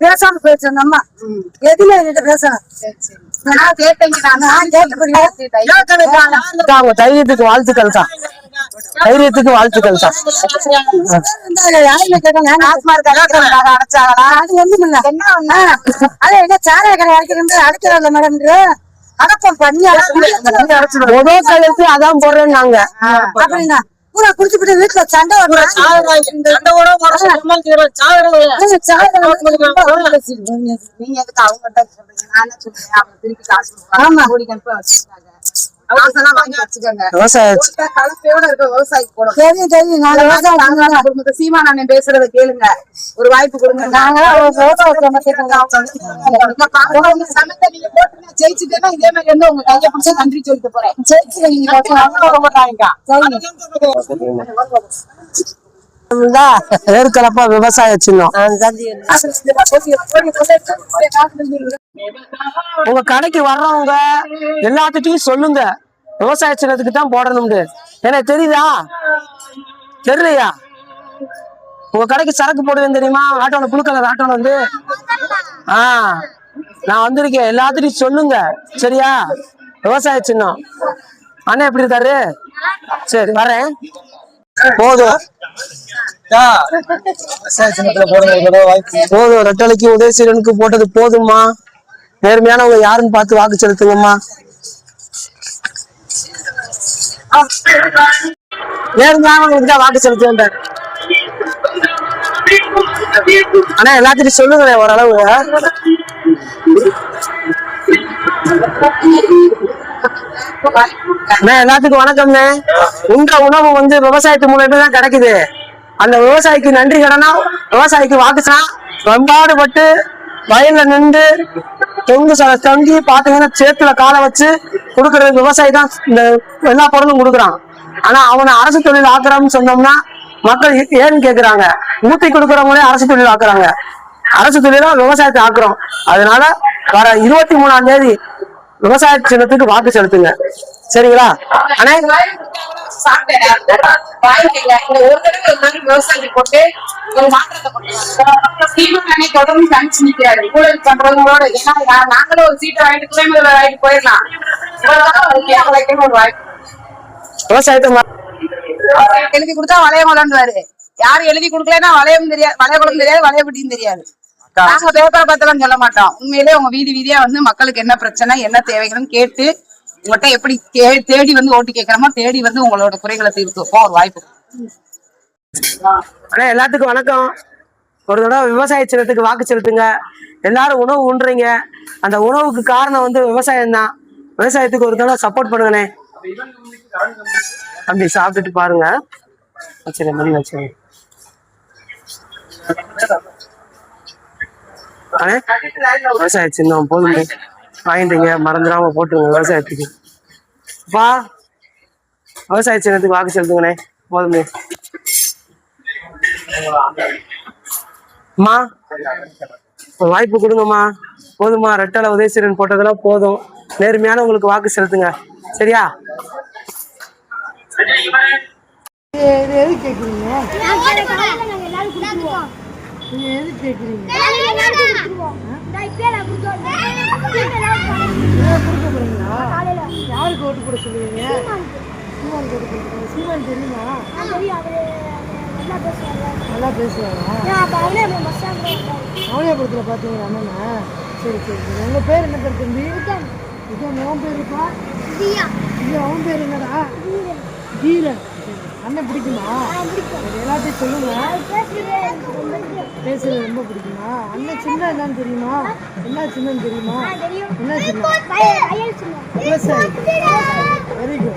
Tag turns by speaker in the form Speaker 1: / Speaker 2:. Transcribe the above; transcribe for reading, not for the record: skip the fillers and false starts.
Speaker 1: பேசாம போயிடுச்சு அம்மா. எதுல என்கிட்ட பேசணும். தைரியத்துக்கு வாழ்த்துக்கள் தான். தைரியத்துக்கு வாழ்த்துக்கள் தான். அடைக்கிறாங்க மேடம். அடக்கம் பண்ணி அதான் போடுறேன் நாங்க. அப்படின்னா பூரா குடிச்சுட்டு வீட்டுல சண்டை பேசுறத கேளுங்க. ஒரு வாய்ப்பு கொடுங்க. ஜெயிச்சுட்டேன்னா இதே மாதிரி வந்து உங்க கையை பிடிச்சா நன்றி சொல்லிட்டு போறேன். ஏற்கனப்பா விவசாய சின்னம். உங்க கடைக்கு வர்றவங்க எல்லாத்துட்டையும் சொல்லுங்க விவசாய சின்னத்துக்கு தான் போடணும்னு. எனக்கு தெரியுதா? தெரியலையா? உங்க கடைக்கு சரக்கு போடுவேன் தெரியுமா? ஆட்டோல புழு கலர் ஆட்டோல வந்து நான் வந்திருக்கேன். எல்லாத்துட்டையும் சொல்லுங்க சரியா? விவசாய சின்னம். அண்ணா எப்படி இருக்காரு? சரி வரேன். போதும் போதும். ரெட்டலைக்கு உதயசீலனுக்கு போட்டது போதும்மா. நேர்மையானவங்க யாருன்னு பார்த்து வாக்கு செலுத்துங்கம்மா. நேர்மையானவங்களுக்கு தான் வாக்கு செலுத்துவேன். ஆனா எல்லாத்திட்டையும் சொல்லுங்களேன் ஓரளவு. எல்லாத்துக்கும் வணக்கம்ண்ணே. உண்ட உணவு வந்து விவசாயத்து மூலமே தான் கிடைக்குது. அந்த விவசாயிக்கு நன்றி கடனா விவசாயிக்கு வாக்குச்சா வெம்பாடுபட்டு வயல்ல நின்று தொங்கி பாத்தீங்கன்னா சேத்துல காலை வச்சு கொடுக்கறது விவசாயி தான். இந்த எல்லா பொருளும் கொடுக்குறான். ஆனா அவனை அரசு தொழில் ஆக்குறான்னு சொன்னோம்னா மக்கள் ஏன்னு கேக்குறாங்க. ஊத்தி கொடுக்குறவங்களே அரசு தொழில் ஆக்குறாங்க. அரசு தொழிலா விவசாயத்தை ஆக்குறோம். அதனால வர 23ஆம் தேதி விவசாய சின்னத்துக்கு வாக்கு செலுத்துங்க சரிங்களா? அண்ணே விவசாயி போட்டு ஒரு மாற்றத்தை தொடர்ந்து தனிச்சு நிக்கிறாரு. ஊழல் பண்றவங்களோட. ஏன்னா நாங்களும் ஒரு சீட்டை வாங்கிட்டு துணைமுதல்வர் வாங்கிட்டு போயிடலாம். ஒரு வாய்ப்பு விவசாயத்தை எழுதி கொடுத்தா வளையம் வளர்ந்துவாரு. யாரும் எழுதி கொடுக்கலன்னா வளையம் தெரியாது, வளையகுளம் தெரியாது, வளையப்பட்டியும் தெரியாது. நாங்க பேப்பரை பத்தலாம் சொல்ல மாட்டோம். உண்மையிலே உங்க வீதி வீதியா வந்து மக்களுக்கு என்ன பிரச்சனை என்ன தேவைகள்னு கேட்டு உங்கள்கிட்ட எப்படி தேடி வந்து ஓட்டு கேட்கறோமோ தேடி வந்து உங்களோட குறைகளை தீர்த்துப்போம். ஒரு வாய்ப்பு. ஆனா எல்லாத்துக்கும் வணக்கம். ஒரு தடவை விவசாய சின்னத்துக்கு வாக்கு செலுத்துங்க. எல்லாரும் உணவு உண்றீங்க. அந்த உணவுக்கு காரணம் வந்து விவசாயம் தான். விவசாயத்துக்கு ஒரு தடவை சப்போர்ட் பண்ணுங்கண்ணே. அப்படி சாப்பிட்டுட்டு பாருங்க. சரி மணி வச்சு விவசாய சின்னம் போதும் வாங்கிட்டீங்க. மறந்துடாம போட்டுருங்க விவசாயத்துக்கு. அப்பா விவசாய சின்னத்துக்கு வாக்கு செலுத்துங்கண்ணே. போதுமே அம்மா. ஒரு வாய்ப்பு கொடுங்கம்மா. போதுமா? ரெட்டலை உதயசீலன் போட்டதெல்லாம் போதும். நேர்மையான உங்களுக்கு வாக்கு செலுத்துங்க சரியா? எது கேக்குறீங்க? எது கேக்குறீங்க? யாருக்கு ஓட்டு போட சொல்லுவீங்க? சீமான் தெரியுமா? நல்லா பேசுவாங்க. அவளியாபுரத்துல பாத்தீங்களா அண்ணா? சரி சரி சரி. உங்க பேர் என்ன பேர் தம்பி? உன் பேர் இருப்பா? அவன் பேர் என்னடா? தீரன். அண்ணன் பிடிக்குமா? எல்லாத்தையும் சொல்லுங்க. பேசுறது ரொம்ப பிடிக்குமா? அண்ணன் சின்ன என்னன்னு தெரியுமா? என்ன சின்னன்னு தெரியுமா? என்ன சின்ன? விவசாயி. Very good.